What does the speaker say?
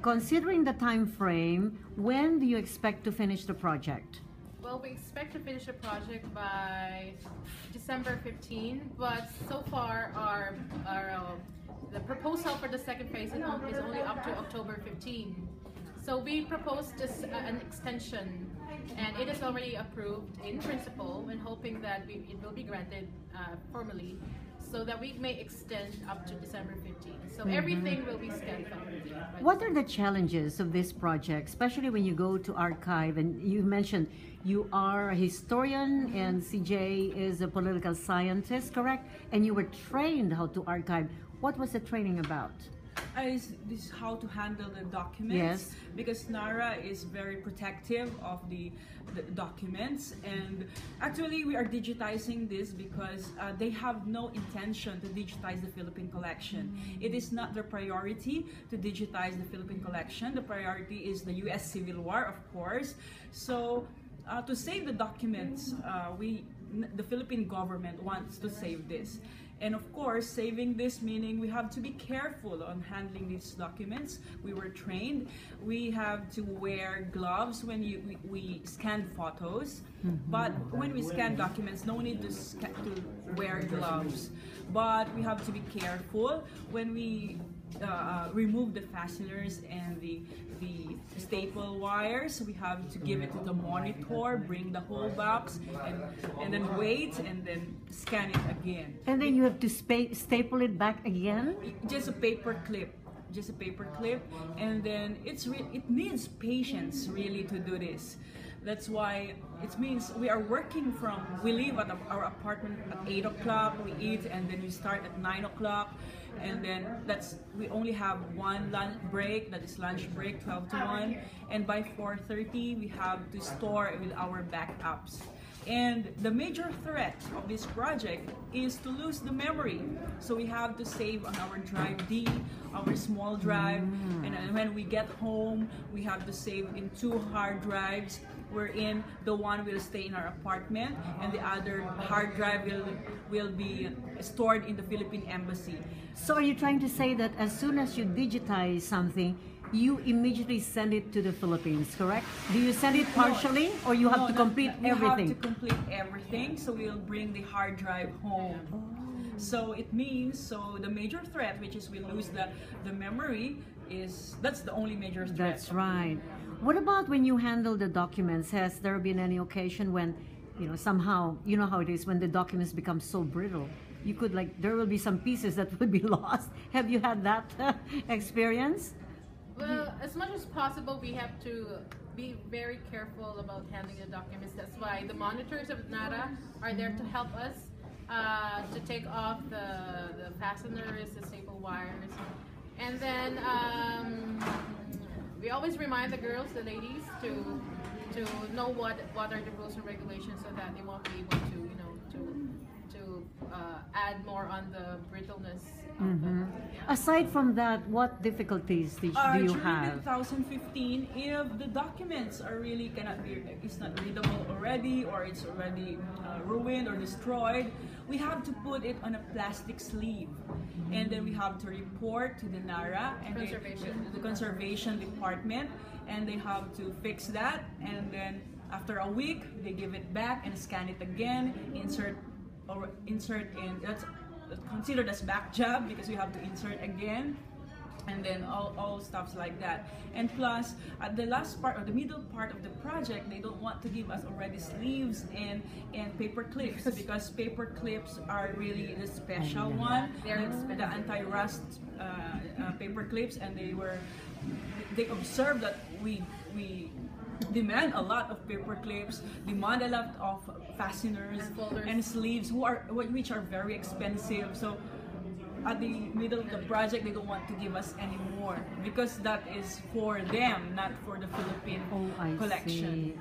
considering the time frame, when do you expect to finish the project? Well, we expect to finish the project by December 15, but so far the proposal for the second phase is only up to October 15. So we proposed this an extension, and it is already approved in principle, and hoping that it will be granted formally, so that we may extend up to December 15. So everything will be scheduled. What are the challenges of this project, especially when you go to archive? And you mentioned you are a historian and CJ is a political scientist, correct? And you were trained how to archive. What was the training about? This is how to handle the documents. Yes. Because NARA is very protective of the documents, and actually we are digitizing this because they have no intention to digitize the Philippine collection. It is not their priority to digitize the Philippine collection. The priority is the US Civil War, of course. So to save the documents, the Philippine government wants to save this. And of course, saving this meaning we have to be careful on handling these documents. We were trained. We have to wear gloves when we scan photos. But when we scan documents, no need to wear gloves. But we have to be careful when we remove the fasteners and the staple wires. We have to give it to the monitor, bring the whole box, and then wait, and then scan it again. And then you have to staple it back again? Just a paper clip. And then it needs patience really to do this. That's why it means we leave at our apartment at 8 o'clock, we eat, and then we start at 9 o'clock, and then we only have one lunch break, that is lunch break, 12 to 1, and by 4:30 we have to store with our backups. And the major threat of this project is to lose the memory. So we have to save on our drive D, our small drive, and when we get home, we have to save in 2 hard drives, wherein the one will stay in our apartment and the other hard drive will be stored in the Philippine Embassy. So are you trying to say that as soon as you digitize something, you immediately send it to the Philippines, correct? Do you send it partially, or you have to complete everything? We have to complete everything, so we'll bring the hard drive home. So it means, the major threat, which is we lose the memory, that's the only major threat. That's right. What about when you handle the documents? Has there been any occasion when, somehow, you know how it is when the documents become so brittle? You could there will be some pieces that would be lost. Have you had that experience? Well, as much as possible, we have to be very careful about handling the documents. That's why the monitors of NARA are there to help us to take off the fasteners, the staple wires. And then we always remind the girls, the ladies, to know what are the rules and regulations, so that they won't be able to, add more on the brittleness. Aside from that, what difficulties do you have? During 2015, if the documents are really it's not readable already, or it's already ruined or destroyed, we have to put it on a plastic sleeve, and then we have to report to the NARA and the conservation department, and they have to fix that, and then after a week they give it back and scan it again, insert in, that's considered as back job because we have to insert again, and then all stuffs like that. And plus, at the last part or the middle part of the project, they don't want to give us already sleeves and paper clips, because paper clips are really the special one. They're the anti-rust paper clips, and they observed that we demand a lot of paper clips, demand a lot of fasteners and sleeves, which are very expensive. So at the middle of the project, they don't want to give us any more, because that is for them, not for the Philippine collection.